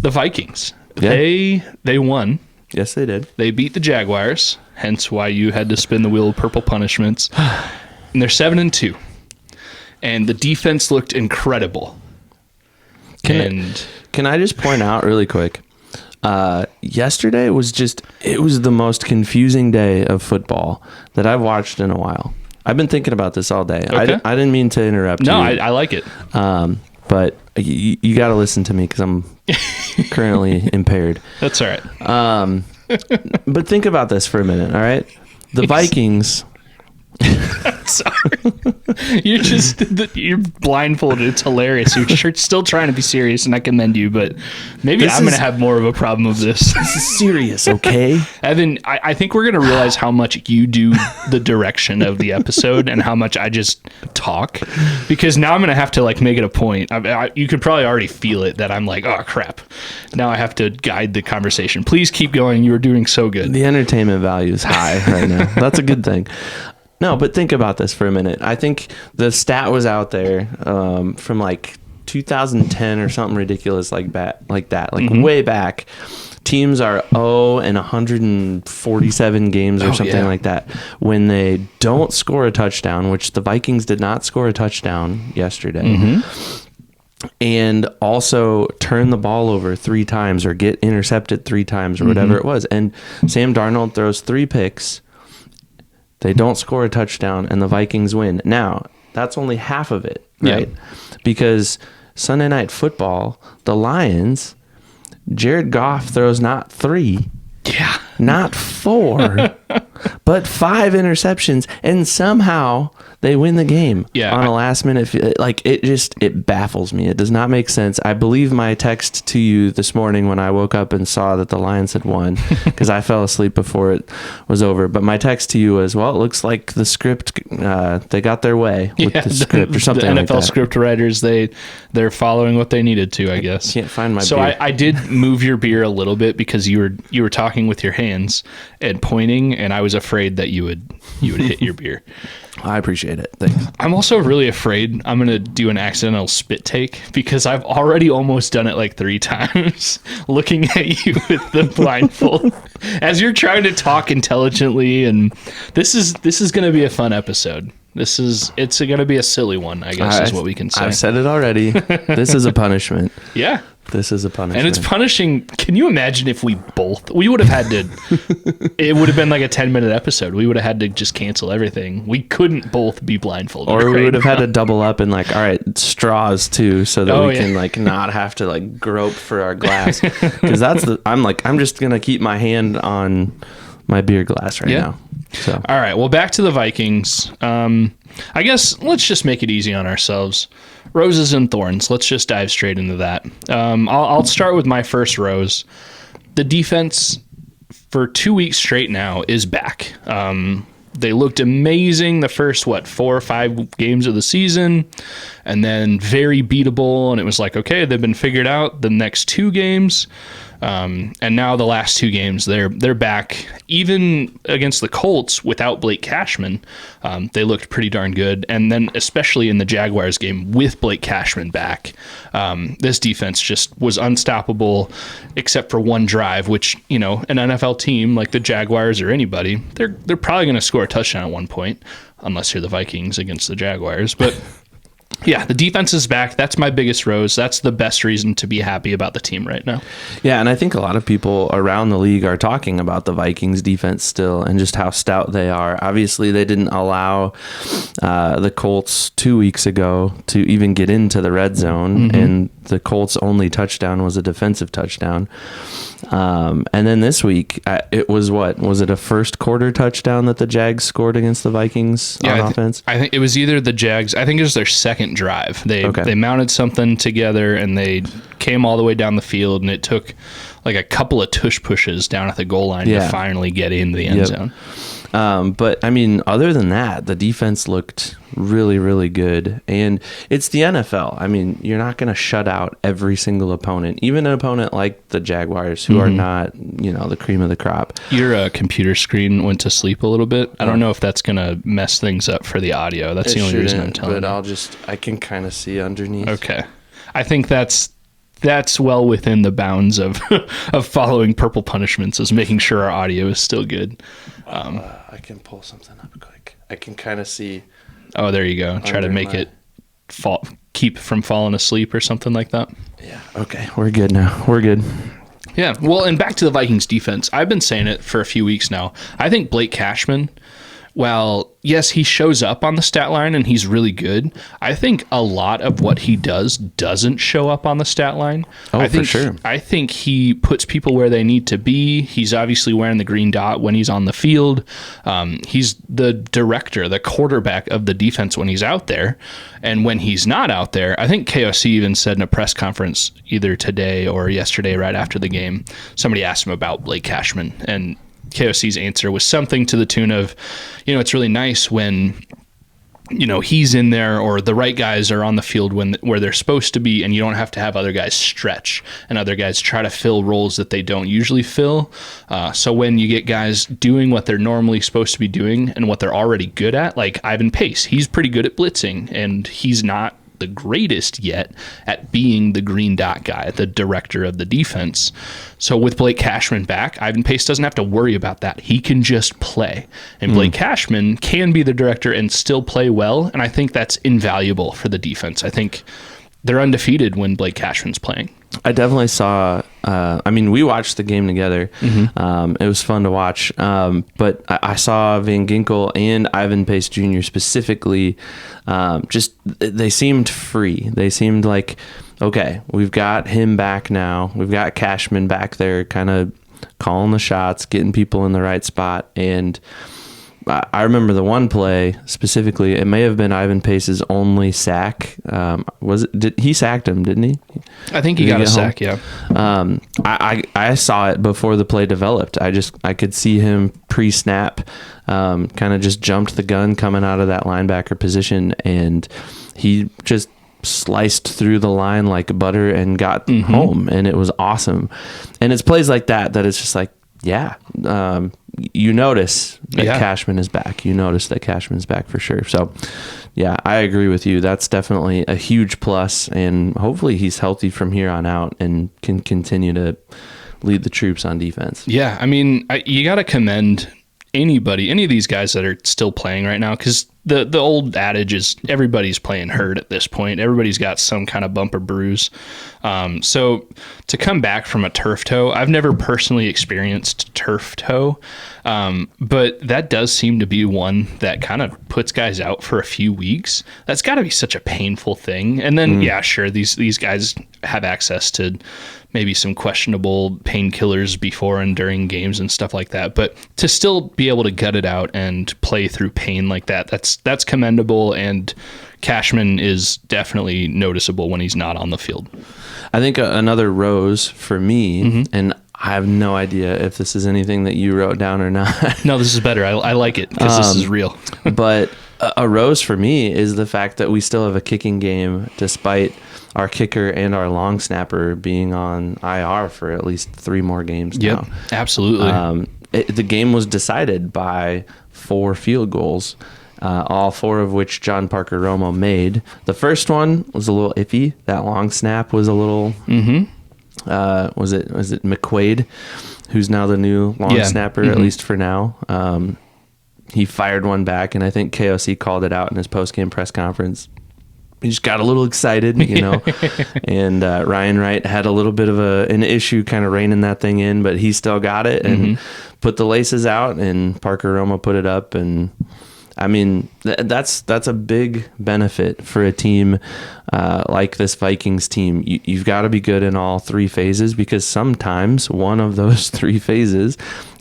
The Vikings. Yeah. They won. Yes, they did. They beat the Jaguars, hence why you had to spin the wheel of purple punishments. And they're 7-2. And the defense looked incredible. Can I just point out really quick? Yesterday was the most confusing day of football that I've watched in a while. I've been thinking about this all day. Okay. I didn't mean to interrupt you. No, I like it. But you got to listen to me because I'm currently impaired. That's all right. But think about this for a minute, all right? The Vikings... Sorry. You're blindfolded. It's hilarious. You're still trying to be serious, and I commend you, but maybe I'm going to have more of a problem with this. This is serious, okay? Evan, I think we're going to realize how much you do the direction of the episode and how much I just talk, because now I'm going to have to make it a point. You could probably already feel it that I'm like, oh, crap. Now I have to guide the conversation. Please keep going. You are doing so good. The entertainment value is high right now. That's a good thing. No, but think about this for a minute. I think the stat was out there from 2010 or something ridiculous like that, way back. Teams are 147 games or something like that when they don't score a touchdown, which the Vikings did not score a touchdown yesterday. And also turn the ball over 3 times or get intercepted 3 times or whatever it was. And Sam Darnold throws 3 picks. They don't score a touchdown, and the Vikings win. Now, that's only half of it, right? Yeah. Because Sunday Night Football, the Lions, Jared Goff throws not 3, not 4, but 5 interceptions, and somehow they win the game on a last minute. It baffles me. It does not make sense. I believe my text to you this morning when I woke up and saw that the Lions had won, because I fell asleep before it was over. But my text to you was, well, it looks like the script, they got their way with the script or something like that. The NFL script writers, they're following what they needed to, I guess. Can't find my beer. So I did move your beer a little bit because you were talking with your hands and pointing, and I was afraid that you would hit your beer. I appreciate it. Thanks. I'm also really afraid I'm going to do an accidental spit take because I've already almost done it 3 times looking at you with the blindfold as you're trying to talk intelligently. And this is going to be a fun episode. It's going to be a silly one, I guess, is what we can say. I've said it already. This is a punishment. Yeah. This is a punishment. And it's punishing. Can you imagine if we would have had to, it would have been like a 10-minute episode. We would have had to just cancel everyeverything. We couldn't both be blindfolded. Or we would have had to double up and all right, straws too, so that we can not have to grope for our glass. Because I'm just going to keep my hand on my beer glass right now. So. All right. Well, back to the Vikings. I guess let's just make it easy on ourselves. Roses and thorns. Let's just dive straight into that. I'll start with my first rose. The defense for 2 weeks straight now is back. They looked amazing the first, 4 or 5 games of the season, and then very beatable. And it was okay, they've been figured out the next 2 games. And now the last 2 games, they're back. Even against the Colts without Blake Cashman, they looked pretty darn good. And then especially in the Jaguars game with Blake Cashman back, this defense just was unstoppable except for one drive, which, an NFL team like the Jaguars or anybody, they're probably going to score a touchdown at one point, unless you're the Vikings against the Jaguars. But yeah, the defense is back. That's my biggest rose. That's the best reason to be happy about the team right now. Yeah, and I think a lot of people around the league are talking about the Vikings defense still and just how stout they are. Obviously, they didn't allow the Colts 2 weeks ago to even get into the red zone, and the Colts' only touchdown was a defensive touchdown. And then this week, it was Was it a first quarter touchdown that the Jags scored against the Vikings on offense? I think it was either the Jags. I think it was their second drive. They mounted something together and they came all the way down the field, and it took a couple of tush pushes down at the goal line to finally get in the end zone. But I mean, other than that, the defense looked really, really good. And it's the NFL. I mean, you're not going to shut out every single opponent, even an opponent like the Jaguars, who are not, the cream of the crop. Your computer screen went to sleep a little bit. I don't know if that's going to mess things up for the audio. That's the only reason I'm telling you. But I can kind of see underneath. Okay. I think that's that's well within the bounds of of following purple punishments, is making sure our audio is still good. I can pull something up quick. I can kind of see. Oh, there you go. Try to make it keep from falling asleep or something like that. Yeah. Okay. We're good now. We're good. Yeah. Well, and back to the Vikings defense. I've been saying it for a few weeks now. I think Blake Cashman, well, yes, he shows up on the stat line and he's really good. I think a lot of what he does doesn't show up on the stat line. For sure. I think he puts people where they need to be. He's obviously wearing the green dot when he's on the field. He's the director, the quarterback of the defense when he's out there. And when he's not out there, I think KOC even said in a press conference either today or yesterday right after the game, somebody asked him about Blake Cashman, and KOC's answer was something to the tune of, it's really nice when, he's in there or the right guys are on the field where they're supposed to be, and you don't have to have other guys stretch and other guys try to fill roles that they don't usually fill. So when you get guys doing what they're normally supposed to be doing and what they're already good at, like Ivan Pace, he's pretty good at blitzing, and he's not the greatest yet at being the green dot guy, the director of the defense. So with Blake Cashman back, Ivan Pace doesn't have to worry about that. He can just play. And Blake Cashman can be the director and still play well, and I think that's invaluable for the defense. I think they're undefeated when Blake Cashman's playing. I definitely saw, we watched the game together. It was fun to watch. But I saw Van Ginkel and Ivan Pace Jr. specifically, they seemed free. They seemed like, okay, we've got him back now. We've got Cashman back there kind of calling the shots, getting people in the right spot. And I remember the one play specifically. It may have been Ivan Pace's only sack. He sacked him, didn't he? I think he got a sack. Yeah. I saw it before the play developed. I could see him pre-snap, kind of just jumped the gun coming out of that linebacker position, and he just sliced through the line like butter and got home, and it was awesome. And it's plays like that it's just like, yeah. You notice that Cashman is back. You notice that Cashman's back for sure. So, yeah, I agree with you. That's definitely a huge plus, and hopefully he's healthy from here on out and can continue to lead the troops on defense. Yeah, you got to commend any of these guys that are still playing right now, because the old adage is everybody's playing hurt at this point. Everybody's got some kind of bump or bruise. So to come back from a turf toe, I've never personally experienced turf toe, but that does seem to be one that kind of puts guys out for a few weeks. That's got to be such a painful thing. And then, sure, these guys have access to maybe some questionable painkillers before and during games and stuff like that. But to still be able to gut it out and play through pain like that, that's commendable. And Cashman is definitely noticeable when he's not on the field. I think another rose for me, and I have no idea if this is anything that you wrote down or not. No, this is better. I like it because this is real. But a rose for me is the fact that we still have a kicking game despite our kicker and our long snapper being on IR for at least 3 more games now. Yep, absolutely. The game was decided by 4 field goals, all 4 of which John Parker Romo made. The first one was a little iffy. That long snap was a little... was it McQuaid, who's now the new long snapper, at least for now? He fired one back, and I think KOC called it out in his post-game press conference. He just got a little excited, and Ryan Wright had a little bit of an issue kind of reining that thing in, but he still got it and put the laces out, and Parker Romo put it up. And that's a big benefit for a team like this Vikings team. You've got to be good in all 3 phases, because sometimes one of those 3 phases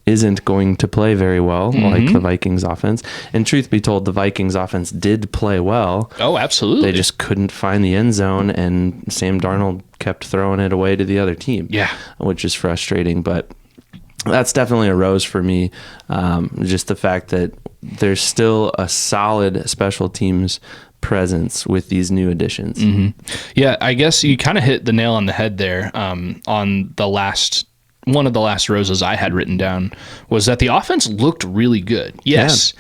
isn't going to play very well, like the Vikings offense. And truth be told, the Vikings offense did play well. Oh, absolutely. They just couldn't find the end zone, and Sam Darnold kept throwing it away to the other team. Yeah. Which is frustrating, but that's definitely a rose for me. Just the fact that there's still a solid special teams presence with these new additions. Yeah, I guess you kind of hit the nail on the head there. On one of the last roses I had written down was that the offense looked really good. Yes,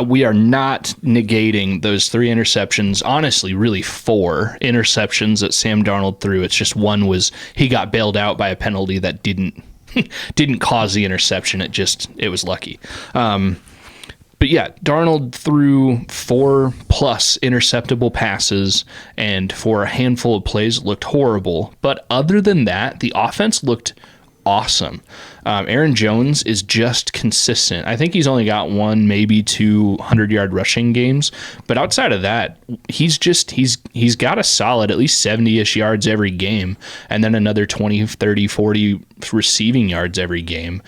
we are not negating those 3 interceptions. Honestly, really 4 interceptions that Sam Darnold threw. It's just one was he got bailed out by a penalty that didn't cause the interception. It was lucky. But yeah, Darnold threw 4+ interceptable passes, and for a handful of plays looked horrible. But other than that, the offense looked awesome. Aaron Jones is just consistent. I think he's only got 1, maybe 2 100-yard rushing games, but outside of that, he's got a solid at least 70-ish yards every game, and then another 20, 30, 40 receiving yards every game.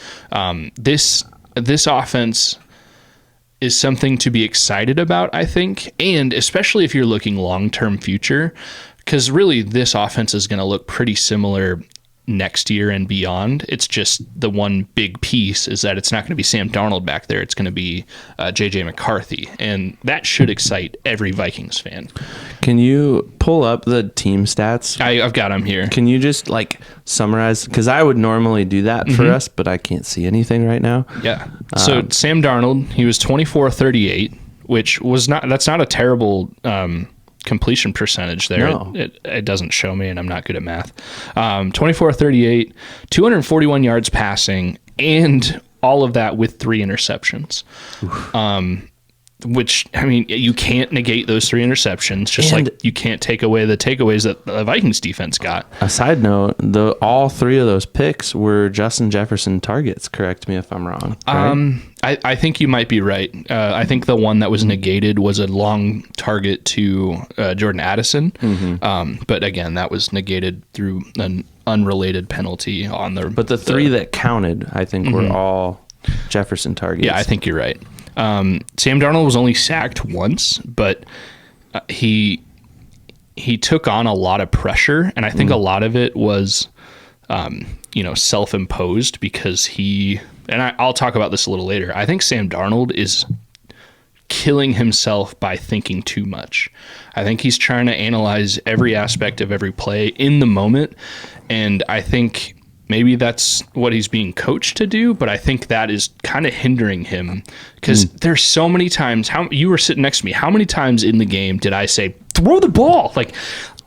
This offense is something to be excited about, I think, and especially if you're looking long-term future, because really this offense is going to look pretty similar next year and beyond. It's just the one big piece is that it's not going to be Sam Darnold back there. It's going to be J.J. McCarthy, and that should excite every Vikings fan. Can you pull up the team stats? I've got them here. Can you just summarize? Because I would normally do that for us, but I can't see anything right now. Yeah. So Sam Darnold, he was 24-38, which was that's not a terrible completion percentage there. No. It doesn't show me, and I'm not good at math. 24-38, 241 yards passing, and all of that with 3 interceptions. Which, I mean, you can't negate those 3 interceptions, just like you can't take away the takeaways that the Vikings defense got. A side note, all 3 of those picks were Justin Jefferson targets. Correct me if I'm wrong. Right? I think you might be right. I think the one that was negated was a long target to Jordan Addison. But again, that was negated through an unrelated penalty on the... But the 3 that counted, I think, were all Jefferson targets. Yeah, I think you're right. Sam Darnold was only sacked once, but he took on a lot of pressure, and I think a lot of it was, self-imposed because I'll talk about this a little later. I think Sam Darnold is killing himself by thinking too much. I think he's trying to analyze every aspect of every play in the moment, and I think maybe that's what he's being coached to do, but I think that is kind of hindering him because there's so many times. You were sitting next to me. How many times in the game did I say, throw the ball?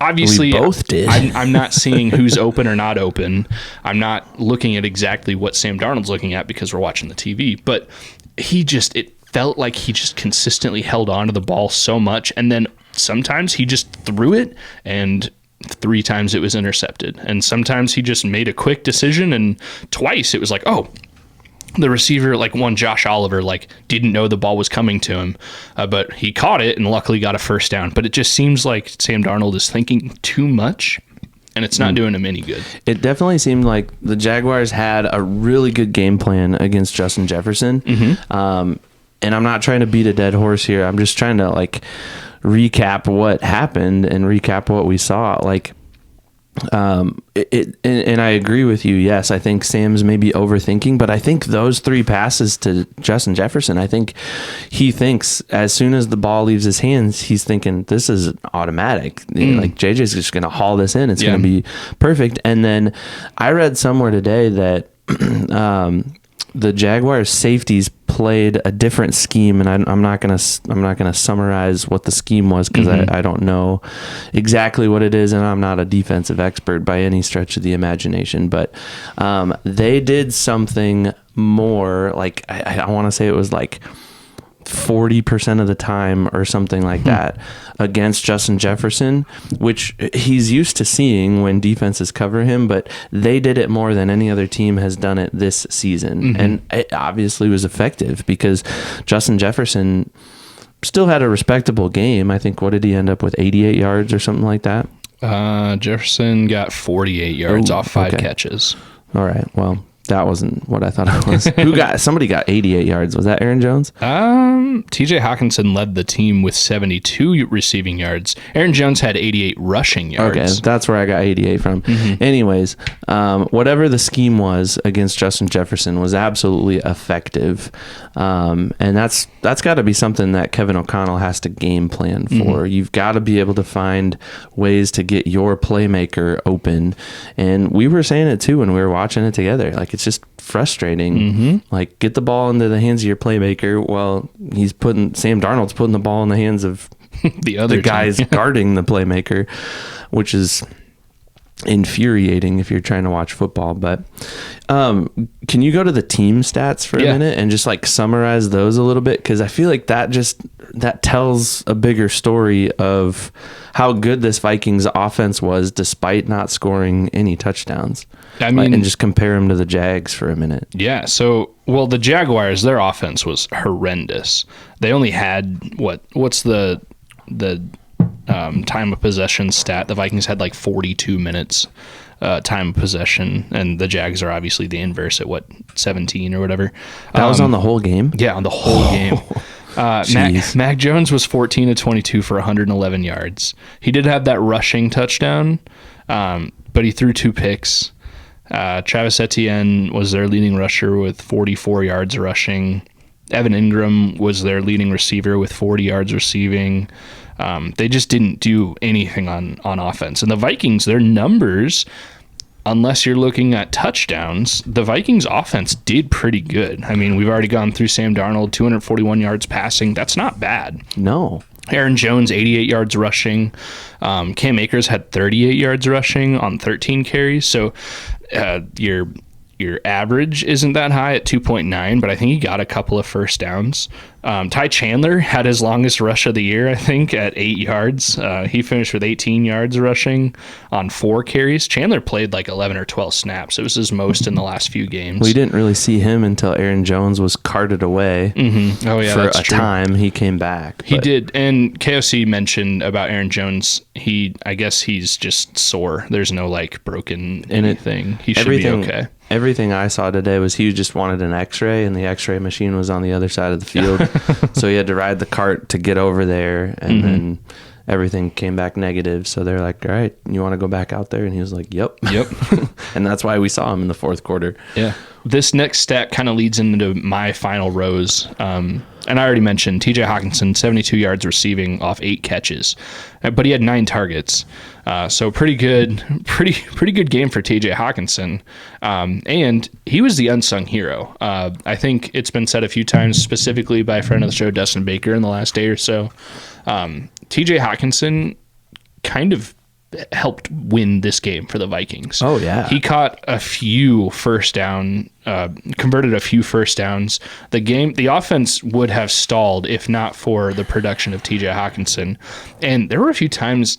Obviously, we both did. I'm not seeing who's open or not open. I'm not looking at exactly what Sam Darnold's looking at because we're watching the TV, but it felt like he just consistently held on to the ball so much, and then sometimes he just threw it, and 3 times it was intercepted, and sometimes he just made a quick decision, and twice it was like, oh, the receiver, one Josh Oliver, didn't know the ball was coming to him, but he caught it and luckily got a first down. But it just seems like Sam Darnold is thinking too much, and it's not doing him any good. It definitely seemed like the Jaguars had a really good game plan against Justin Jefferson. And I'm not trying to beat a dead horse here. I'm just trying to recap what happened and recap what we saw. And I agree with you. Yes, I think Sam's maybe overthinking, but I think those 3 passes to Justin Jefferson, I think he thinks as soon as the ball leaves his hands, he's thinking this is automatic. JJ's just going to haul this in. It's going to be perfect. And then I read somewhere today that the Jaguars safeties played a different scheme, and I'm not gonna summarize what the scheme was because I don't know exactly what it is, and I'm not a defensive expert by any stretch of the imagination. But they did something more I want to say it was 40% of the time or something like that against Justin Jefferson, which he's used to seeing when defenses cover him, but they did it more than any other team has done it this season. And it obviously was effective because Justin Jefferson still had a respectable game. I think, what did he end up with, 88 yards or something like that? Jefferson got 48 yards off 5 catches. All right, well, that wasn't what I thought it was. Somebody got 88 yards. Was that Aaron Jones? TJ Hawkinson led the team with 72 receiving yards. Aaron Jones had 88 rushing yards. Okay, that's where I got 88 from. Anyways, whatever the scheme was against Justin Jefferson was absolutely effective. And that's got to be something that Kevin O'Connell has to game plan for. You've got to be able to find ways to get your playmaker open. And we were saying it too when we were watching it together. it's just frustrating. Like, get the ball into the hands of your playmaker. Well, Sam Darnold's putting the ball in the hands of the guys guarding the playmaker, which is infuriating if you're trying to watch football. But can you go to the team stats for a minute and just like summarize those a little bit? Because I feel like that tells a bigger story of how good this Vikings offense was despite not scoring any touchdowns. I mean, and just compare them to the Jags for a minute. Yeah. So, well, the Jaguars, their offense was horrendous. They only had what's the time of possession stat? The Vikings had like 42 minutes time of possession, and the Jags are obviously the inverse at 17 or whatever. That was on the whole game? Yeah, on the whole game. Mac Jones was 14 of 22 for 111 yards. He did have that rushing touchdown, but he threw 2 picks. Travis Etienne was their leading rusher with 44 yards rushing. Evan Ingram was their leading receiver with 40 yards receiving. They just didn't do anything on offense. And the Vikings, their numbers, unless you're looking at touchdowns, the Vikings offense did pretty good. I mean, we've already gone through Sam Darnold, 241 yards passing. That's not bad. No. Aaron Jones, 88 yards rushing. Cam Akers had 38 yards rushing on 13 carries. So your average isn't that high at 2.9, but I think he got a couple of first downs. Ty Chandler had his longest rush of the year, I think, at 8 yards. He finished with 18 yards rushing on 4 carries. Chandler played like 11 or 12 snaps. It was his most in the last few games. We didn't really see him until Aaron Jones was carted away. Oh, yeah, for a time. He came back. He did. And KOC mentioned about Aaron Jones. I guess he's just sore. There's no like broken anything. He should be okay. Everything I saw today was he just wanted an x-ray, and the x-ray machine was on the other side of the field. So he had to ride the cart to get over there, and then everything came back negative. So they're like, all right, you want to go back out there? And he was like, yep. And that's why we saw him in the fourth quarter. Yeah. This next stat kind of leads into my final rows. And I already mentioned TJ Hawkinson, 72 yards receiving off 8 catches, but he had 9 targets. So pretty good game for TJ Hawkinson. And he was the unsung hero. I think it's been said a few times, specifically by a friend of the show, Dustin Baker, in the last day or so. TJ Hawkinson kind of helped win this game for the Vikings. Oh, yeah. He caught a few first down, converted a few first downs. The offense would have stalled if not for the production of TJ Hawkinson. And there were a few times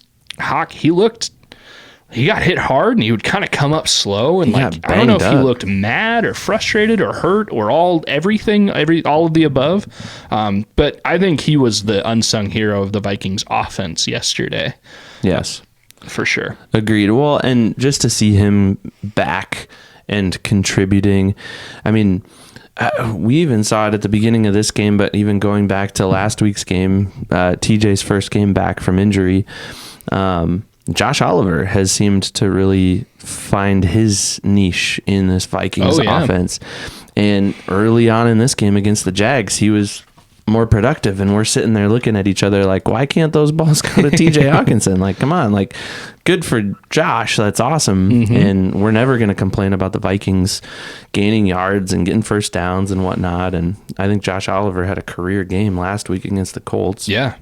he got hit hard, and he would kind of come up slow, and I don't know if he looked mad or frustrated or hurt or all of the above. But I think he was the unsung hero of the Vikings offense yesterday. Yes. For sure. Agreed. Well, and just to see him back and contributing, I mean, we even saw it at the beginning of this game, but even going back to last week's game, TJ's first game back from injury, Josh Oliver has seemed to really find his niche in this Vikings offense. And early on in this game against the Jags, he was more productive, and we're sitting there looking at each other like, why can't those balls go to TJ Hawkinson? Like, come on, like, good for Josh. That's awesome. And we're never going to complain about the Vikings gaining yards and getting first downs and whatnot. And I think Josh Oliver had a career game last week against the Colts. Yeah.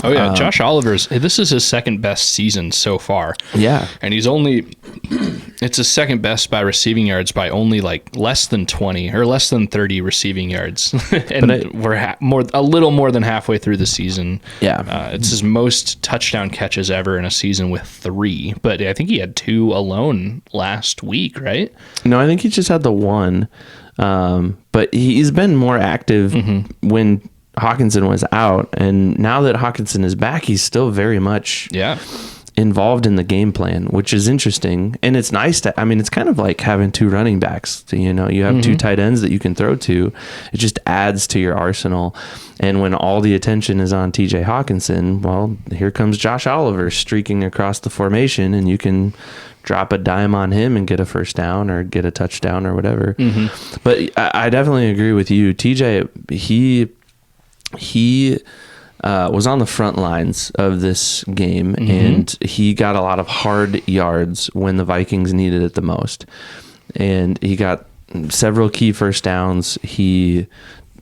Oh, yeah. Josh Oliver's, this is his second best season so far. Yeah. And it's his second best by receiving yards by only like less than 20 or less than 30 receiving yards. And we're a little more than halfway through the season. Yeah. It's his most touchdown catches ever in a season with 3. But I think he had 2 alone last week, right? No, I think he just had the 1. But he's been more active when Hawkinson was out, and now that Hawkinson is back, he's still very much involved in the game plan, which is interesting. And it's nice it's kind of like having 2 running backs. You have 2 tight ends that you can throw to. It just adds to your arsenal. And when all the attention is on TJ Hawkinson, well, here comes Josh Oliver streaking across the formation, and you can drop a dime on him and get a first down or get a touchdown or whatever. But I definitely agree with you. TJ, he was on the front lines of this game, and he got a lot of hard yards when the Vikings needed it the most. And he got several key first downs. He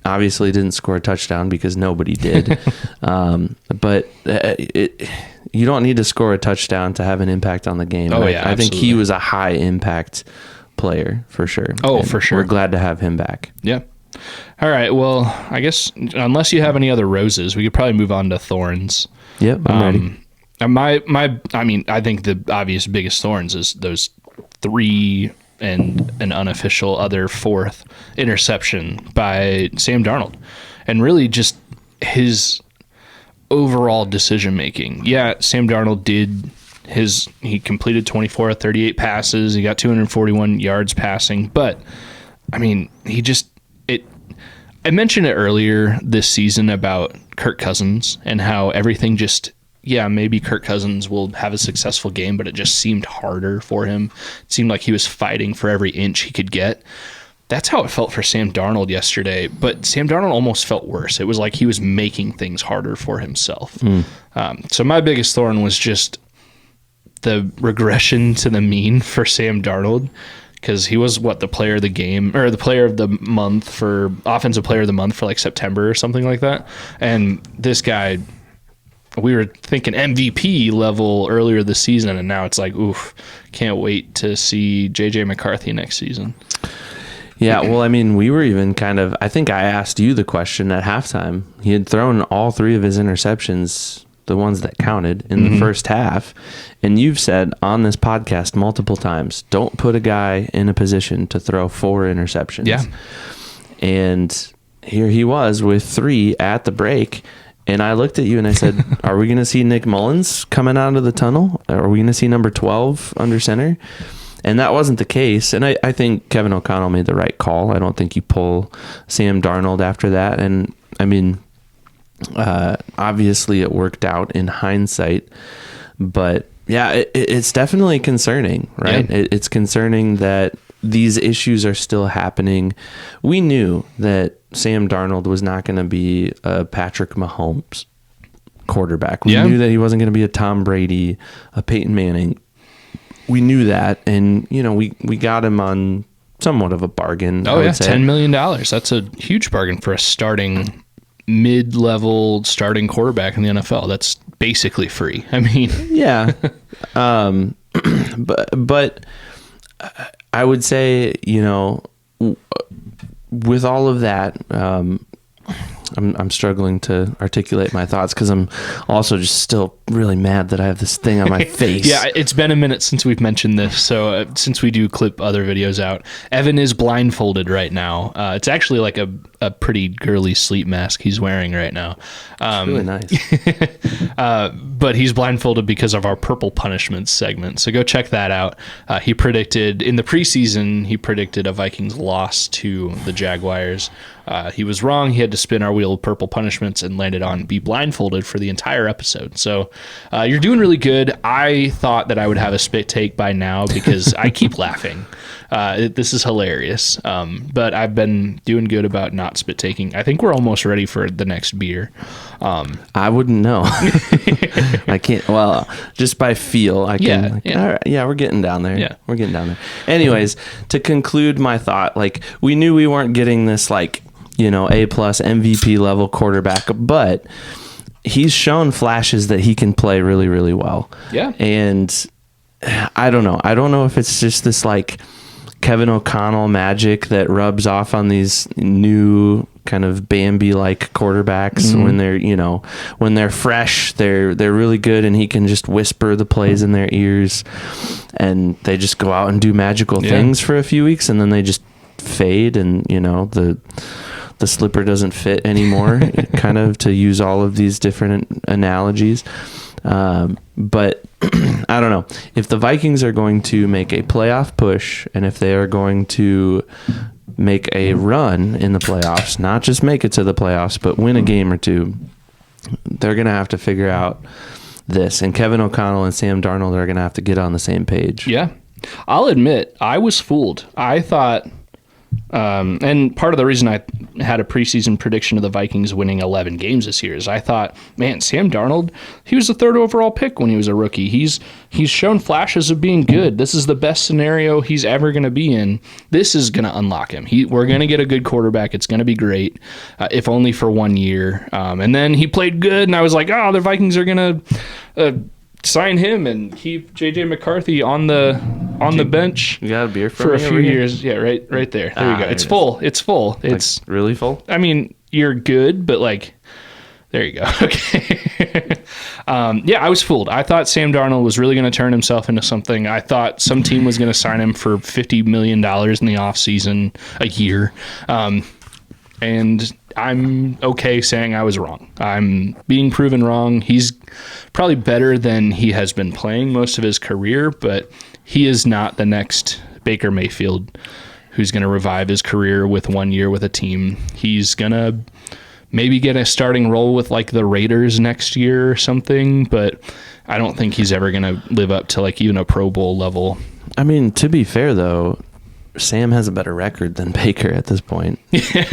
obviously didn't score a touchdown because nobody did. But you don't need to score a touchdown to have an impact on the game. Oh, I yeah, think he was a high impact player for sure. Oh, and for sure. We're glad to have him back. Yeah. All right. Well, I guess unless you have any other roses, we could probably move on to thorns. Yep, I'm ready. I think the obvious biggest thorns is those 3 and an unofficial other 4th interception by Sam Darnold, and really just his overall decision making. Yeah, Sam Darnold he completed 24 of 38 passes. He got 241 yards passing, but I mean, I mentioned it earlier this season about Kirk Cousins and how everything just, maybe Kirk Cousins will have a successful game, but it just seemed harder for him. It seemed like he was fighting for every inch he could get. That's how it felt for Sam Darnold yesterday, but Sam Darnold almost felt worse. It was like he was making things harder for himself. So my biggest thorn was just the regression to the mean for Sam Darnold, because he was the player of the game, or the player of the month for offensive player of the month for like September or something like that. And this guy, we were thinking MVP level earlier this season, and now it's like, oof, can't wait to see JJ McCarthy next season. Yeah, well, I mean, we were even I think I asked you the question at halftime. He had thrown all 3 of his interceptions, the ones that counted, in the first half. And you've said on this podcast multiple times, don't put a guy in a position to throw 4 interceptions. Yeah. And here he was with 3 at the break. And I looked at you and I said, are we going to see Nick Mullins coming out of the tunnel? Are we going to see number 12 under center? And that wasn't the case. And I think Kevin O'Connell made the right call. I don't think you pull Sam Darnold after that. And I mean, obviously it worked out in hindsight, but yeah, it's definitely concerning, right? Yeah. It's concerning that these issues are still happening. We knew that Sam Darnold was not going to be a Patrick Mahomes quarterback. We knew that he wasn't going to be a Tom Brady, a Peyton Manning. We knew that, and we got him on somewhat of a bargain. Oh yeah, $10 million. That's a huge bargain for a starting mid-level starting quarterback in the NFL. That's basically free. I mean, yeah. But I would say, with all of that, I'm struggling to articulate my thoughts because I'm also just still really mad that I have this thing on my face. Yeah, it's been a minute since we've mentioned this. So since we do clip other videos out, Evan is blindfolded right now. It's actually like a pretty girly sleep mask he's wearing right now. It's really nice. But he's blindfolded because of our Purple Punishments segment. So go check that out. He predicted in the preseason, a Vikings loss to the Jaguars. He was wrong. He had to spin our wheel of Purple Punishments and landed on be blindfolded for the entire episode. So you're doing really good. I thought that I would have a spit take by now because I keep laughing. This is hilarious. But I've been doing good about not spit taking. I think we're almost ready for the next beer. I wouldn't know. I can't. Well, just by feel, I can. Yeah. All right, yeah, we're getting down there. Yeah, we're getting down there. Anyways, to conclude my thought, we knew we weren't getting this A+ MVP level quarterback, but he's shown flashes that he can play really, really well. Yeah. And I don't know. I don't know if it's just this Kevin O'Connell magic that rubs off on these new kind of Bambi-like quarterbacks when they're fresh, they're really good, and he can just whisper the plays in their ears, and they just go out and do magical things for a few weeks, and then they just fade, and the slipper doesn't fit anymore, kind of, to use all of these different analogies. But I don't know. If the Vikings are going to make a playoff push, and if they are going to make a run in the playoffs, not just make it to the playoffs, but win a game or two, they're going to have to figure out this. And Kevin O'Connell and Sam Darnold are going to have to get on the same page. Yeah. I'll admit, I was fooled. I thought And part of the reason I had a preseason prediction of the Vikings winning 11 games this year is I thought, man, Sam Darnold, he was the 3rd overall pick when he was a rookie. He's shown flashes of being good. This is the best scenario he's ever going to be in. This is going to unlock him. We're going to get a good quarterback. It's going to be great, if only for 1 year. And then he played good, and I was like, oh, the Vikings are going to sign him and keep J.J. McCarthy on the bench. You got a beer for a few years. Yeah, right there. There you go. It's full. It's full. It's really full. I mean, you're good, but like, there you go. Okay. Yeah, I was fooled. I thought Sam Darnold was really going to turn himself into something. I thought some team was going to sign him for $50 million in the offseason a year. And I'm okay saying I was wrong. I'm being proven wrong. He's probably better than he has been playing most of his career, but he is not the next Baker Mayfield who's going to revive his career with 1 year with a team. He's going to maybe get a starting role with like the Raiders next year or something, but I don't think he's ever going to live up to like even a Pro Bowl level. I mean, to be fair though, Sam has a better record than Baker at this point.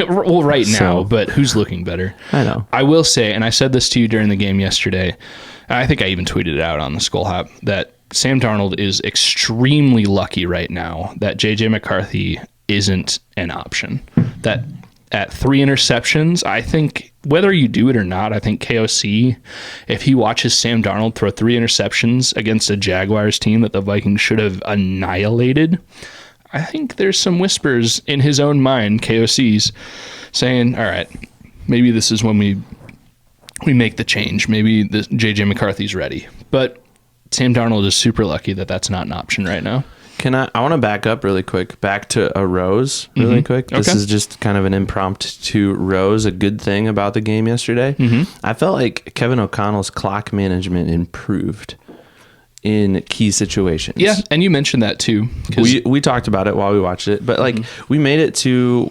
Well, right now, but who's looking better? I know. I will say, and I said this to you during the game yesterday, I think I even tweeted it out on the Skol Hop, that Sam Darnold is extremely lucky right now that J.J. McCarthy isn't an option. That at 3 interceptions, I think, whether you do it or not, I think KOC, if he watches Sam Darnold throw 3 interceptions against a Jaguars team that the Vikings should have annihilated, I think there's some whispers in his own mind, KOC's, saying, all right, maybe this is when we make the change. Maybe J.J. McCarthy's ready. But Sam Darnold is super lucky that that's not an option right now. I want to back up really quick, back to a Rose really quick. This is just kind of an impromptu Rose, a good thing about the game yesterday. I felt like Kevin O'Connell's clock management improved in key situations. Yeah, and you mentioned that too. We talked about it while we watched it, but like we made it to,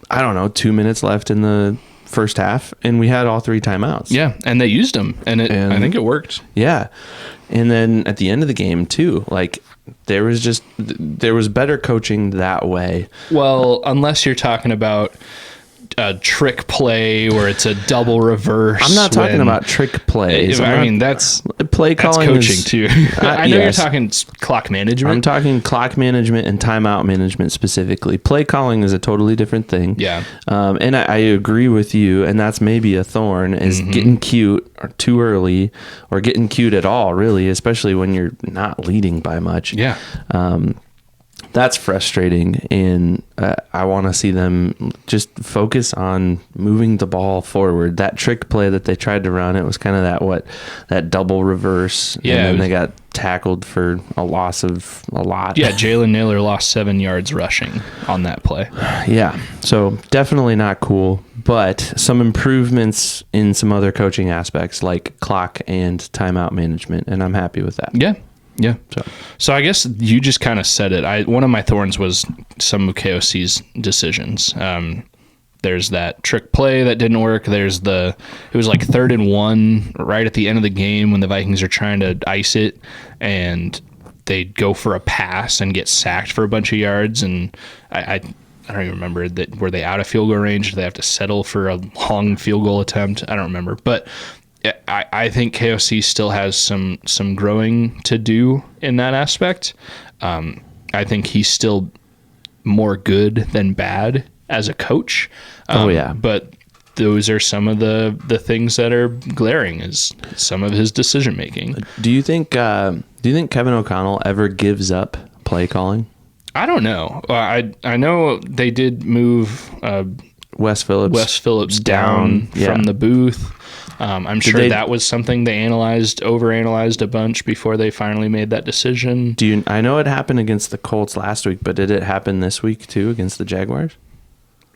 I don't know, 2 minutes left in the first half, and we had all 3 timeouts. Yeah, and they used them, and I think it worked. Yeah, and then at the end of the game too, like there was better coaching that way. Well, unless you're talking about a trick play where it's a double reverse. I'm not talking about trick plays. I mean, that's play calling, coaching too. I know you're talking clock management. I'm talking clock management and timeout management specifically. Play calling is a totally different thing. Yeah. And I agree with you, and that's maybe a thorn, is getting cute or too early, or getting cute at all, really, especially when you're not leading by much. Yeah. That's frustrating, and I want to see them just focus on moving the ball forward. That trick play that they tried to run, it was kind of that double reverse, and then they got tackled for a loss of a lot. Yeah, Jalen Naylor lost 7 yards rushing on that play. Yeah, so definitely not cool, but some improvements in some other coaching aspects like clock and timeout management, and I'm happy with that. Yeah. Yeah. So I guess you just kind of said it. One of my thorns was some of KOC's decisions. There's that trick play that didn't work. It was like 3rd and 1 right at the end of the game when the Vikings are trying to ice it, and they go for a pass and get sacked for a bunch of yards. And I don't even remember that. Were they out of field goal range? Did they have to settle for a long field goal attempt? I don't remember, but I think KOC still has some growing to do in that aspect. I think he's still more good than bad as a coach. But those are some of the things that are glaring, is some of his decision making. Do you think Kevin O'Connell ever gives up play calling? I don't know. I know they did move Wes Phillips down from the booth. I'm sure that was something they overanalyzed a bunch before they finally made that decision. I know it happened against the Colts last week, but did it happen this week too against the Jaguars?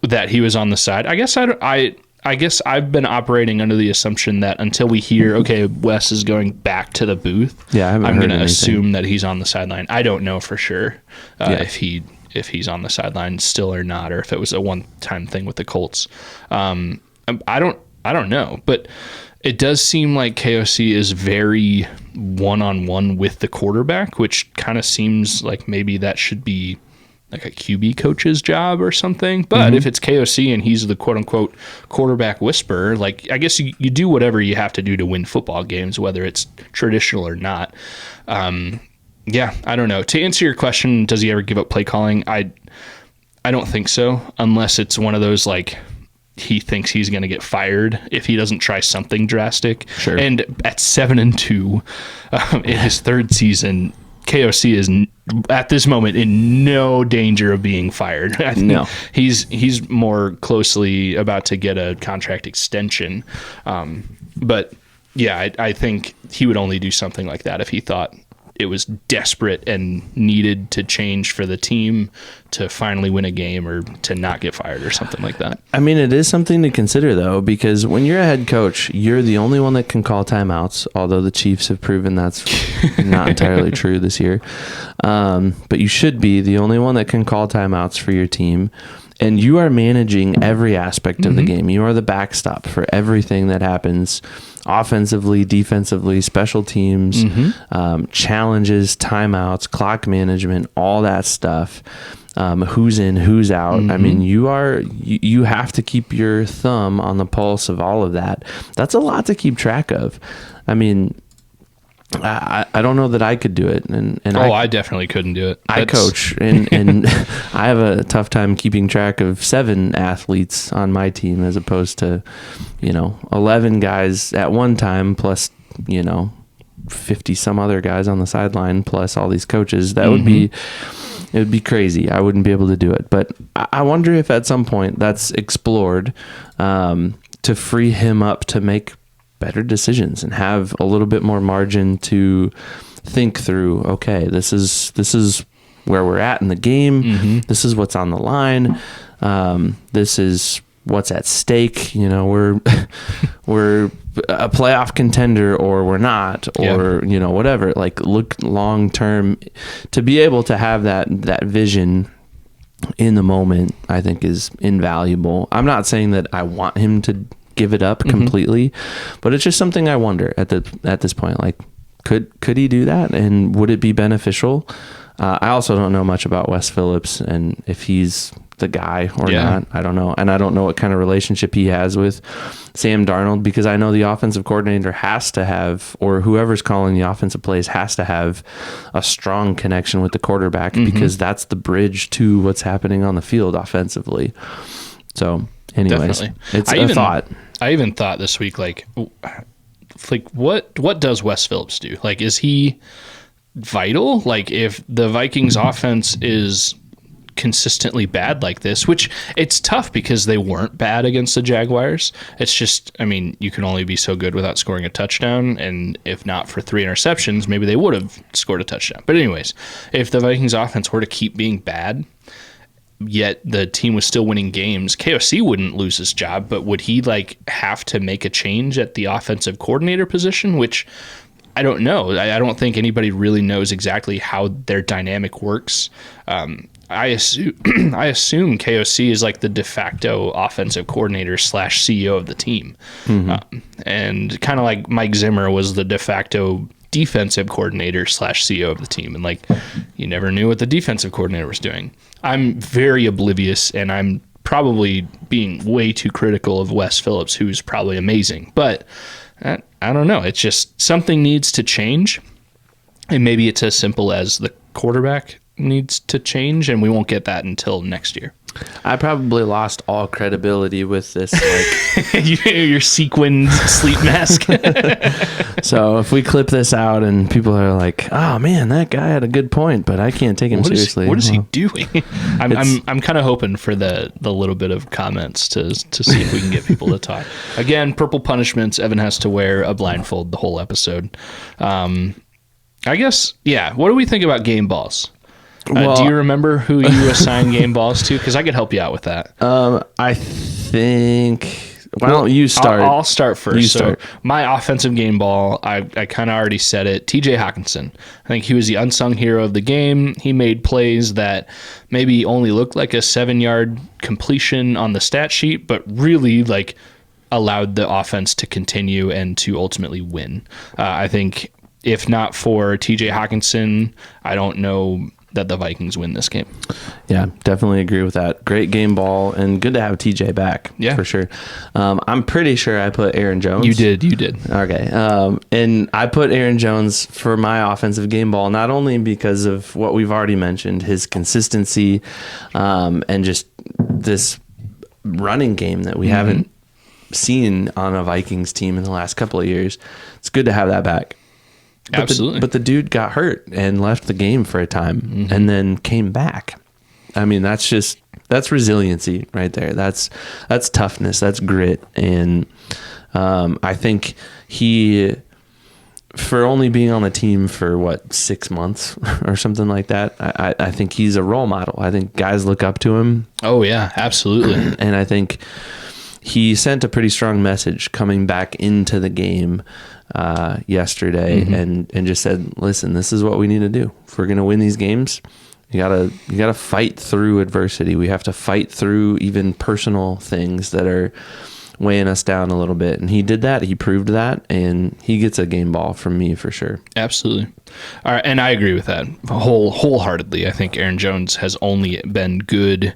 That he was on the side? I guess I've been operating under the assumption that until we hear, okay, Wes is going back to the booth, I'm going to assume that he's on the sideline. I don't know for sure if he's on the sideline still or not, or if it was a one-time thing with the Colts. I don't know, but it does seem like KOC is very one-on-one with the quarterback, which kind of seems like maybe that should be like a QB coach's job or something. But if it's KOC and he's the quote unquote quarterback whisperer, like I guess you do whatever you have to do to win football games, whether it's traditional or not. Yeah, I don't know. To answer your question, does he ever give up play calling? I don't think so, unless it's one of those like he thinks he's going to get fired if he doesn't try something drastic. Sure. And at 7-2 in his third season, KOC is at this moment in no danger of being fired. I think No. he's more closely about to get a contract extension. But yeah, I think he would only do something like that if he thought it was desperate and needed to change for the team to finally win a game or to not get fired or something like that. I mean, it is something to consider, though, because when you're a head coach, you're the only one that can call timeouts, although the Chiefs have proven that's not entirely true this year. But you should be the only one that can call timeouts for your team. And you are managing every aspect of the game. You are the backstop for everything that happens offensively, defensively, special teams, challenges, timeouts, clock management, all that stuff. Who's in, who's out. I mean, you have to keep your thumb on the pulse of all of that. That's a lot to keep track of. I mean, I don't know that I could do it. And I definitely couldn't do it. I coach and I have a tough time keeping track of 7 athletes on my team as opposed to, 11 guys at one time plus, 50 some other guys on the sideline plus all these coaches. That it would be crazy. I wouldn't be able to do it. But I wonder if at some point that's explored to free him up to make better decisions and have a little bit more margin to think through. Okay, this is where we're at in the game. This is what's on the line. This is what's at stake. We're a playoff contender or we're not, or whatever. Like, look long term. To be able to have that vision in the moment, I think is invaluable. I'm not saying that I want him to give it up completely, but it's just something I wonder at this point. Like, could he do that, and would it be beneficial? I also don't know much about Wes Phillips and if he's the guy or not. I don't know, and I don't know what kind of relationship he has with Sam Darnold, because I know the offensive coordinator has to have, or whoever's calling the offensive plays has to have a strong connection with the quarterback, because that's the bridge to what's happening on the field offensively. So anyways, definitely. It's a thought. I even thought this week, like what does Wes Phillips do? Like, is he vital? Like, if the Vikings offense is consistently bad like this, which it's tough because they weren't bad against the Jaguars. It's just, I mean, you can only be so good without scoring a touchdown, and if not for 3 interceptions, maybe they would have scored a touchdown. But anyways, if the Vikings offense were to keep being bad, yet the team was still winning games, KOC wouldn't lose his job, but would he have to make a change at the offensive coordinator position, which I don't know. I don't think anybody really knows exactly how their dynamic works. I assume KOC is like the de facto offensive coordinator / CEO of the team. And kind of like Mike Zimmer was the de facto defensive coordinator / CEO of the team. And you never knew what the defensive coordinator was doing. I'm very oblivious, and I'm probably being way too critical of Wes Phillips, who's probably amazing. But I don't know. It's just something needs to change. And maybe it's as simple as the quarterback needs to change, and we won't get that until next year. I probably lost all credibility with this. Your sequined sleep mask. So if we clip this out and people are like, "Oh man, that guy had a good point," but I can't take him seriously. What is he doing? I'm kind of hoping for the little bit of comments to see if we can get people to talk. Again, purple punishments. Evan has to wear a blindfold the whole episode. I guess, yeah. What do we think about game balls? Do you remember who you assign game balls to? Because I could help you out with that. I think... Why don't you start? I'll start first. You start. So my offensive game ball, I kind of already said it. TJ Hawkinson. I think he was the unsung hero of the game. He made plays that maybe only looked like a 7-yard completion on the stat sheet, but really allowed the offense to continue and to ultimately win. I think if not for TJ Hawkinson, I don't know that the Vikings win this game. Yeah, definitely agree with that. Great game ball, and good to have TJ back. Yeah, for sure. I'm pretty sure I put Aaron Jones. You did. Okay. And I put Aaron Jones for my offensive game ball, not only because of what we've already mentioned, his consistency, and just this running game that we haven't seen on a Vikings team in the last couple of years. It's good to have that back. Absolutely. But the dude got hurt and left the game for a time and then came back. I mean, that's resiliency right there. That's toughness. That's grit. And I think he, for only being on the team for 6 months or something like that, I think he's a role model. I think guys look up to him. Oh yeah, absolutely. And I think he sent a pretty strong message coming back into the game yesterday and just said, listen, this is what we need to do. If we're going to win these games, you gotta fight through adversity. We have to fight through even personal things that are weighing us down a little bit. And he did that. He proved that, and he gets a game ball from me for sure. Absolutely. All right, and I agree with that wholeheartedly. I think Aaron Jones has only been good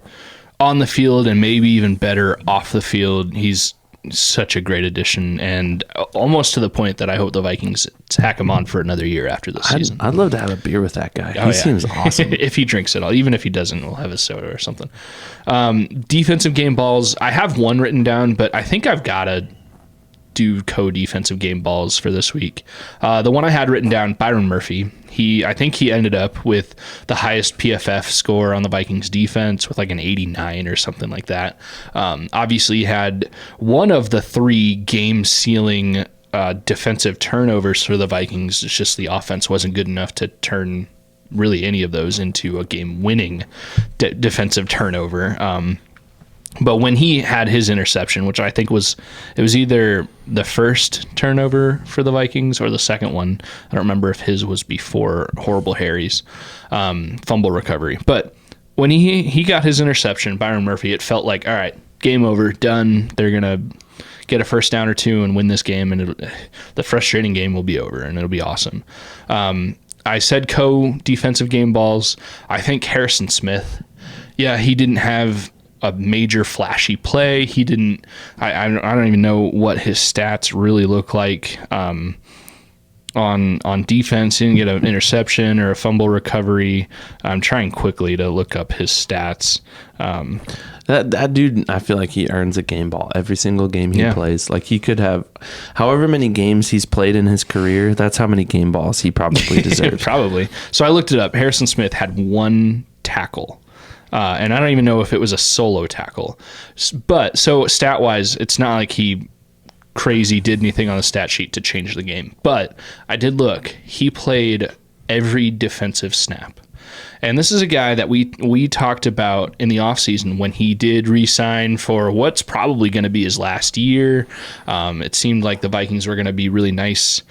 on the field and maybe even better off the field. He's such a great addition, and almost to the point that I hope the Vikings tack him on for another year after this season. I'd love to have a beer with that guy. He seems awesome. If he drinks it all. Even if he doesn't, we'll have a soda or something. Defensive game balls. I have one written down, but I think I've got to do co-defensive game balls for this week. The one I had written down, Byron Murphy. I think he ended up with the highest PFF score on the Vikings defense with like an 89 or something like that. Obviously, he had one of the 3 game-sealing defensive turnovers for the Vikings. It's just the offense wasn't good enough to turn really any of those into a game-winning defensive turnover. But when he had his interception, which I think was either the first turnover for the Vikings or the second one. I don't remember if his was before Horrible Harry's fumble recovery. But when he got his interception, Byron Murphy, it felt like, all right, game over, done. They're going to get a first down or two and win this game, and the frustrating game will be over, and it'll be awesome. I said co-defensive game balls. I think Harrison Smith, he didn't have a major flashy play. He didn't. I don't even know what his stats really look like on defense. He didn't get an interception or a fumble recovery. I'm trying quickly to look up his stats. That dude, I feel like he earns a game ball every single game he plays. Like, he could have however many games he's played in his career. That's how many game balls he probably deserves. Probably. So I looked it up. Harrison Smith had 1 tackle. And I don't even know if it was a solo tackle. But so stat-wise, it's not like he crazy did anything on the stat sheet to change the game. But I did look. He played every defensive snap. And this is a guy that we talked about in the offseason when he did re-sign for what's probably going to be his last year. It seemed like the Vikings were going to be really nice,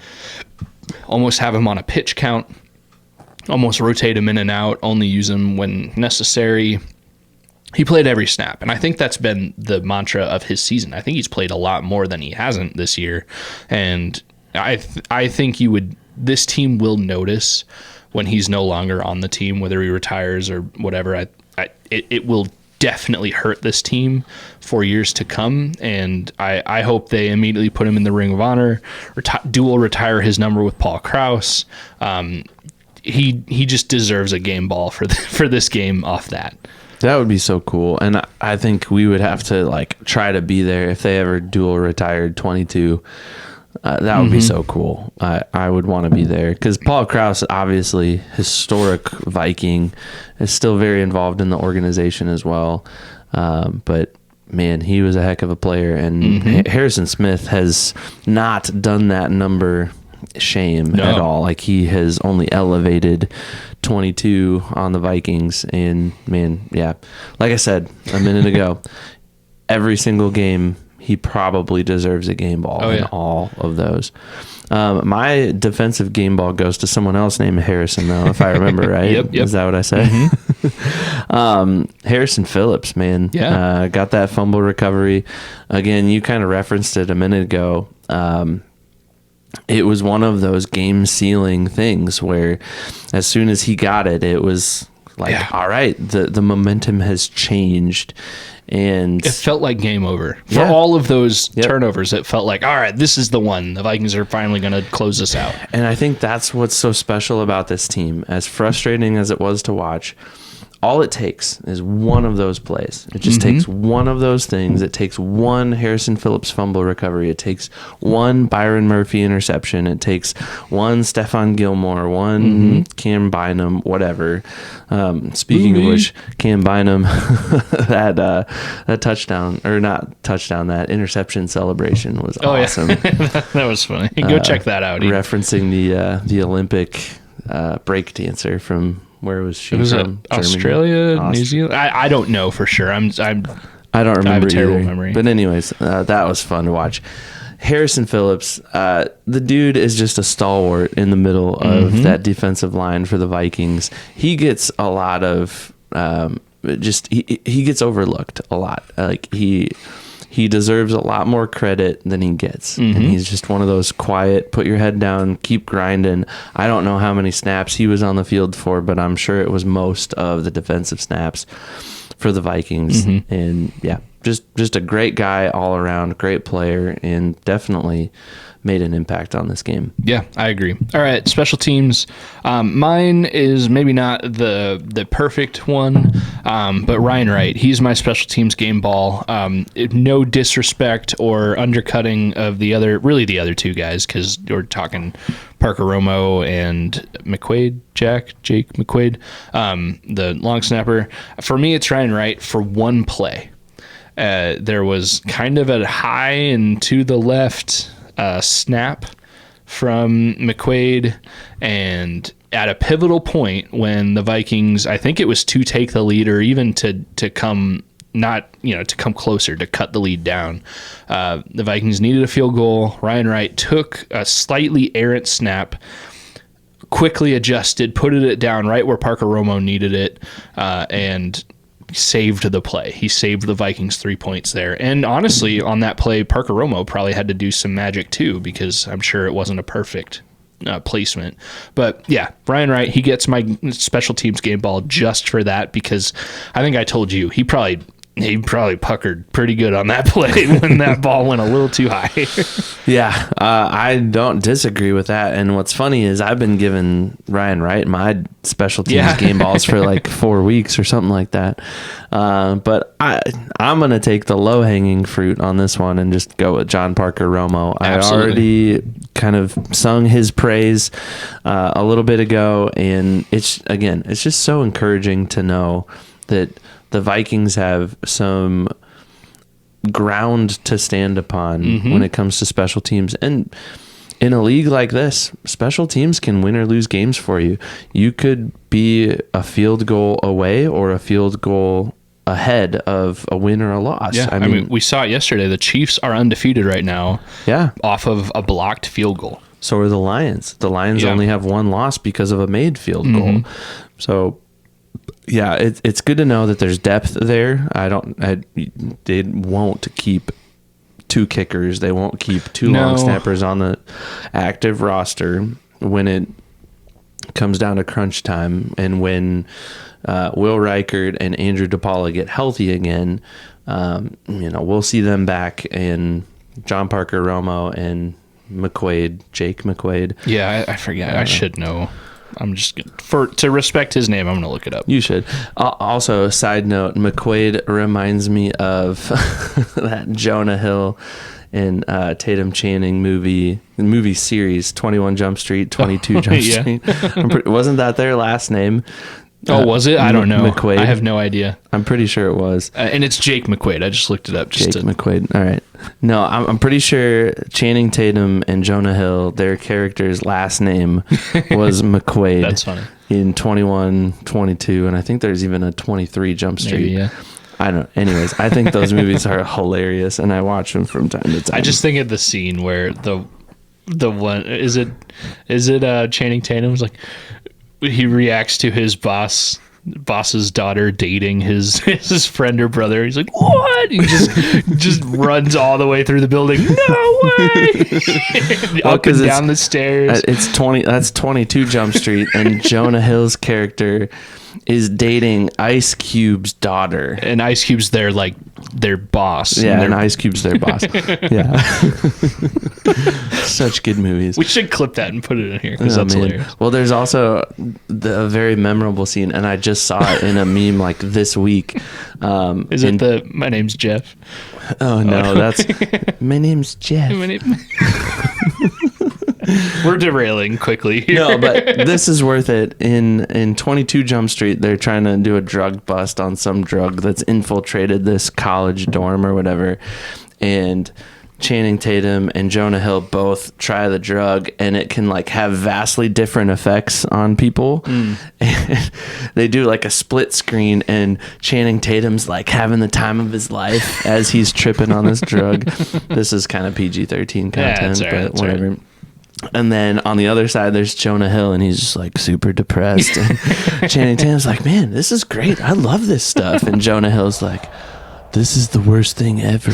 almost have him on a pitch count. Almost rotate him in and out, only use him when necessary. He played every snap, and I think that's been the mantra of his season. I think he's played a lot more than he hasn't this year, and I think this team will notice when he's no longer on the team, whether he retires or whatever. It will definitely hurt this team for years to come, and I hope they immediately put him in the Ring of Honor, dual retire his number with Paul Krause. He just deserves a game ball for this game off that. That would be so cool. And I think we would have to try to be there if they ever dual retired 22. That would be so cool. I would want to be there because Paul Krause, obviously historic Viking, is still very involved in the organization as well. But man, he was a heck of a player, and Harrison Smith has not done that number shame at all. Like, he has only elevated 22 on the Vikings, and man, like I said a minute ago, every single game he probably deserves a game ball in all of those. My defensive game ball goes to someone else named Harrison, though, if I remember right. Yep. Is that what I said? Harrison Phillips, man. Got that fumble recovery. Again, you kind of referenced it a minute ago. It was one of those game-sealing things where as soon as he got it, it was Like, all right, the momentum has changed. And it felt like game over for all of those turnovers. It felt like, all right, this is the one. The Vikings are finally going to close this out. And I think that's what's so special about this team. As frustrating as it was to watch, all it takes is one of those plays. It just takes one of those things. It takes one Harrison Phillips fumble recovery. It takes one Byron Murphy interception. It takes one Stephon Gilmore, one Cam Bynum, whatever. Speaking of which, Cam Bynum, that touchdown, or not touchdown, that interception celebration was awesome. Yeah. That was funny. Go check that out. Referencing the Olympic break dancer from... Where was she from? Australia, New Zealand? I don't know for sure. I don't remember. I have a terrible either. Memory. But anyways, that was fun to watch. Harrison Phillips, the dude is just a stalwart in the middle of that defensive line for the Vikings. He gets a lot of he gets overlooked a lot. Like he deserves a lot more credit than he gets. And he's just one of those quiet, put your head down, keep grinding. I don't know how many snaps he was on the field for, but I'm sure it was most of the defensive snaps for the Vikings. And yeah, just a great guy all around, great player, and definitely made an impact on this game. Yeah, I agree. All right, special teams. Mine is maybe not the perfect one, but Ryan Wright, he's my special teams game ball. No disrespect or undercutting of the other two guys, because we're talking Parker Romo and Jake McQuaid, the long snapper. For me, it's Ryan Wright for one play. There was kind of a high and to the left snap from McQuaid, and at a pivotal point when the Vikings, I think it was to take the lead or even to come closer, to cut the lead down. The Vikings needed a field goal. Ryan Wright took a slightly errant snap, quickly adjusted, put it down right where Parker Romo needed it, and saved the play. He saved the Vikings 3 points there. And honestly, on that play, Parker Romo probably had to do some magic too, because I'm sure it wasn't a perfect placement. But yeah, Ryan Wright, he gets my special teams game ball just for that, because I think I told you he probably puckered pretty good on that play when that ball went a little too high. Yeah, I don't disagree with that. And what's funny is I've been giving Ryan Wright my special teams game balls for like 4 weeks or something like that. But I'm going to take the low-hanging fruit on this one and just go with John Parker Romo. Absolutely. I already kind of sung his praise a little bit ago, and it's just so encouraging to know that the Vikings have some ground to stand upon when it comes to special teams. And in a league like this, special teams can win or lose games for you. You could be a field goal away or a field goal ahead of a win or a loss. Yeah, I mean, we saw it yesterday. The Chiefs are undefeated right now. Yeah, off of a blocked field goal. So are the Lions. The Lions only have one loss because of a made field goal. So yeah, it's good to know that there's depth there. They won't keep 2 kickers. They won't keep 2 long snappers on the active roster when it comes down to crunch time. And when Will Reichard and Andrew DePaula get healthy again, we'll see them back in John Parker Romo and Jake McQuaid. Yeah, I forget. I should know. I'm just to respect his name, I'm going to look it up. You should. Also, a side note, McQuaid reminds me of that Jonah Hill and Tatum Channing movie series, 21 Jump Street, 22 Jump Street. Wasn't that their last name? Oh, was it? I don't know. McQuaid. I have no idea. I'm pretty sure it was. And it's Jake McQuaid. I just looked it up. McQuaid. All right. No, I'm pretty sure Channing Tatum and Jonah Hill, their character's last name was McQuaid. That's funny. In 21, 22, and I think there's even a 23 Jump Street. Maybe, yeah. I don't know. Anyways, I think those movies are hilarious, and I watch them from time to time. I just think of the scene where the one is it Channing Tatum's like, he reacts to his boss's daughter dating his friend or brother. He's like, what? He just runs all the way through the building. No way! Up and down the stairs. That's 22 Jump Street, and Jonah Hill's character is dating Ice Cube's daughter. And Ice Cube's their boss. Yeah, and Ice Cube's their boss. Yeah. Such good movies. We should clip that and put it in here because that's hilarious. Well, there's also a very memorable scene, and I just saw it in a meme like this week. Is it my name's Jeff? Oh, no, that's my name's Jeff. We're derailing quickly here. No, but this is worth it. In 22 Jump Street, they're trying to do a drug bust on some drug that's infiltrated this college dorm or whatever. And Channing Tatum and Jonah Hill both try the drug, and it can like have vastly different effects on people. And they do like a split screen, and Channing Tatum's like having the time of his life as he's tripping on this drug. This is kind of PG-13 content, but whatever. Right. And then on the other side, there's Jonah Hill, and he's just like super depressed. And Channing Tatum's like, man, this is great. I love this stuff. And Jonah Hill's like, this is the worst thing ever.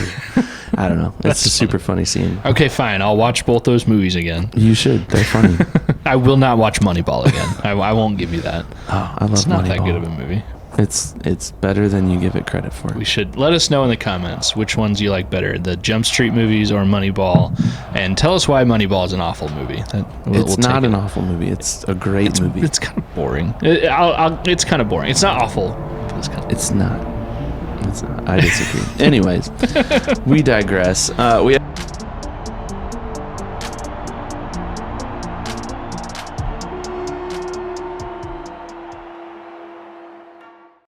I don't know. It's a super funny scene. Okay, fine. I'll watch both those movies again. You should. They're funny. I will not watch Moneyball again. I won't give you that. Oh, I love Moneyball. It's not that good of a movie. It's better than you give it credit for. We should let us know in the comments which ones you like better, the Jump Street movies or Moneyball, and tell us why Moneyball is an awful movie. It's not an awful movie. It's a great movie. It's kind of boring. It's kind of boring. It's not awful. But it's not. It's not. I disagree. Anyways, we digress. We